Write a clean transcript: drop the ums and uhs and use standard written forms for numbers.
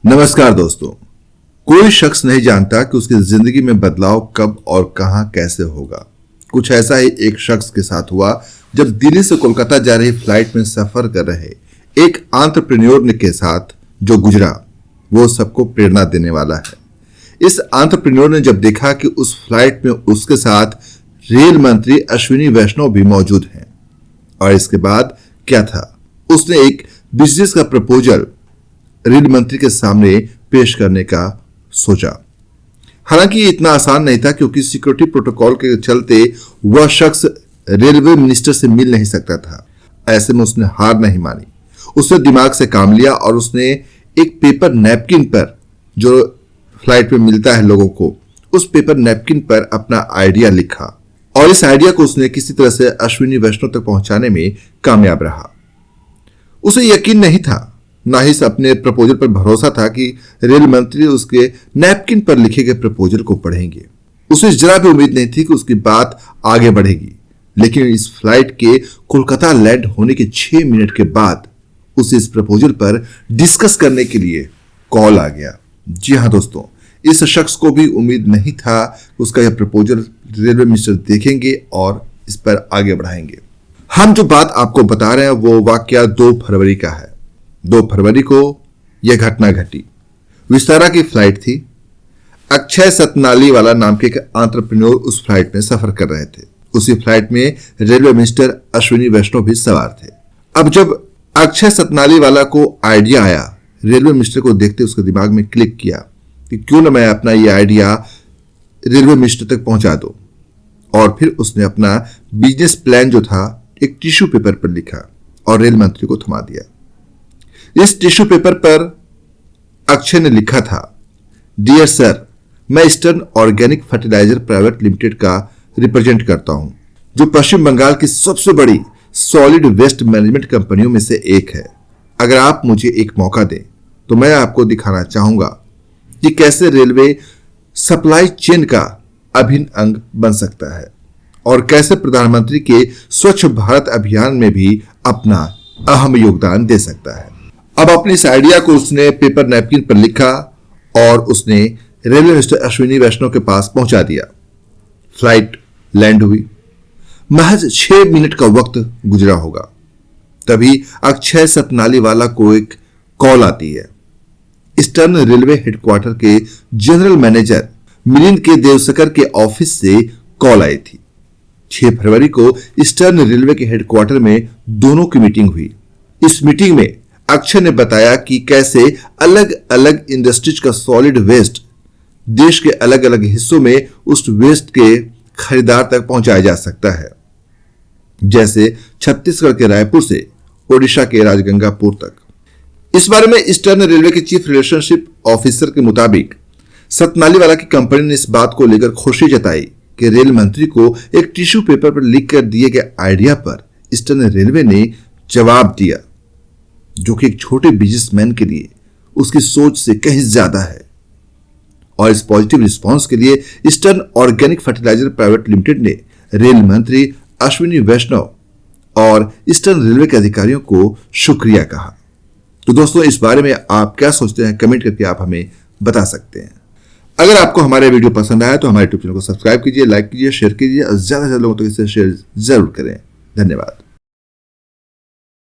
नमस्कार दोस्तों। कोई शख्स नहीं जानता कि उसकी जिंदगी में बदलाव कब और कहां कैसे होगा। कुछ ऐसा ही एक शख्स के साथ हुआ जब दिल्ली से कोलकाता जा रही फ्लाइट में सफर कर रहे एक एंटरप्रेन्योर के साथ जो गुजरा वो सबको प्रेरणा देने वाला है। इस एंटरप्रेन्योर ने जब देखा कि उस फ्लाइट में उसके साथ रेल मंत्री अश्विनी वैष्णव भी मौजूद हैं, और इसके बाद क्या था, उसने एक बिजनेस का प्रपोजल रेल मंत्री के सामने पेश करने का सोचा। हालांकि ये इतना आसान नहीं था, क्योंकि सिक्योरिटी प्रोटोकॉल के चलते वह शख्स रेलवे मिनिस्टर से मिल नहीं सकता था। ऐसे में उसने हार नहीं मानी। उसने दिमाग से काम लिया और उसने एक पेपर नैपकिन पर, जो फ्लाइट में मिलता है लोगों को, उस पेपर नैपकिन पर अपना आइडिया लिखा और इस आइडिया को उसने किसी तरह से अश्विनी वैष्णव तक पहुंचाने में कामयाब रहा। उसे यकीन नहीं था, ना ही अपने प्रपोजल पर भरोसा था कि रेल मंत्री उसके नैपकिन पर लिखे गए प्रपोजल को पढ़ेंगे। उसे जरा भी उम्मीद नहीं थी कि उसकी बात आगे बढ़ेगी। लेकिन इस फ्लाइट के कोलकाता लैंड होने के 6 मिनट के बाद उसे इस प्रपोजल पर डिस्कस करने के लिए कॉल आ गया। जी हां दोस्तों, इस शख्स को भी उम्मीद नहीं था कि उसका यह प्रपोजल रेलवे मिनिस्टर देखेंगे और इस पर आगे बढ़ाएंगे। हम जो बात आपको बता रहे हैं वो वाकया 2 फरवरी का है। 2 फरवरी को यह घटना घटी। विस्तारा की फ्लाइट थी। अक्षय सतनालीवाला नाम के एक एंटरप्रेन्योर उस फ्लाइट में सफर कर रहे थे। उसी फ्लाइट में रेलवे मिनिस्टर अश्विनी वैष्णव भी सवार थे। अब जब अक्षय सतनालीवाला को आइडिया आया, रेलवे मिनिस्टर को देखते उसके दिमाग में क्लिक किया कि क्यों ना मैं अपना यह आइडिया रेलवे मिनिस्टर तक पहुंचा दूं। और फिर उसने अपना बिजनेस प्लान जो था एक टिश्यू पेपर पर लिखा और रेल मंत्री को थमा दिया। इस टिश्यू पेपर पर अक्षय ने लिखा था, डियर सर, मैं Eastern Organic Fertilizer Private Limited का रिप्रेजेंट करता हूं, जो पश्चिम बंगाल की सबसे बड़ी सॉलिड वेस्ट मैनेजमेंट कंपनियों में से एक है। अगर आप मुझे एक मौका दें तो मैं आपको दिखाना चाहूंगा कि कैसे रेलवे सप्लाई चेन का अभिन्न अंग बन सकता है और कैसे प्रधानमंत्री के स्वच्छ भारत अभियान में भी अपना अहम योगदान दे सकता है। अब अपने इस आइडिया को उसने पेपर नैपकिन पर लिखा और उसने रेलवे मिनिस्टर अश्विनी वैष्णव के पास पहुंचा दिया। फ्लाइट लैंड हुई। महज 6 मिनट का वक्त गुजरा होगा, तभी अक्षय सतनालीवाला को एक कॉल आती है। ईस्टर्न रेलवे हेडक्वार्टर के जनरल मैनेजर मिलिंद के देवसकर के ऑफिस से कॉल आई थी। 6 फरवरी को ईस्टर्न रेलवे के हेडक्वार्टर में दोनों की मीटिंग हुई। इस मीटिंग में अक्षय ने बताया कि कैसे अलग अलग इंडस्ट्रीज का सॉलिड वेस्ट देश के अलग अलग हिस्सों में उस वेस्ट के खरीदार तक पहुंचाया जा सकता है, जैसे छत्तीसगढ़ के रायपुर से ओडिशा के राजगंगापुर तक। इस बारे में ईस्टर्न रेलवे के चीफ रिलेशनशिप ऑफिसर के मुताबिक सतनालीवाला की कंपनी ने इस बात को लेकर खुशी जताई कि रेल मंत्री को एक टिश्यू पेपर पर लिखकर दिए गए आइडिया पर ईस्टर्न रेलवे ने जवाब दिया, जो कि एक छोटे बिजनेसमैन के लिए उसकी सोच से कहीं ज्यादा है। और इस पॉजिटिव रिस्पांस के लिए Eastern Organic Fertilizer Private Limited ने रेल मंत्री अश्विनी वैष्णव और ईस्टर्न रेलवे के अधिकारियों को शुक्रिया कहा। तो दोस्तों, इस बारे में आप क्या सोचते हैं, कमेंट करके आप हमें बता सकते हैं। अगर आपको हमारे वीडियो पसंद आया तो हमारे यूट्यूब चैनल को सब्सक्राइब कीजिए, लाइक कीजिए, शेयर कीजिए और ज्यादा से ज्यादा लोगों तक इसे शेयर जरूर करें। धन्यवाद।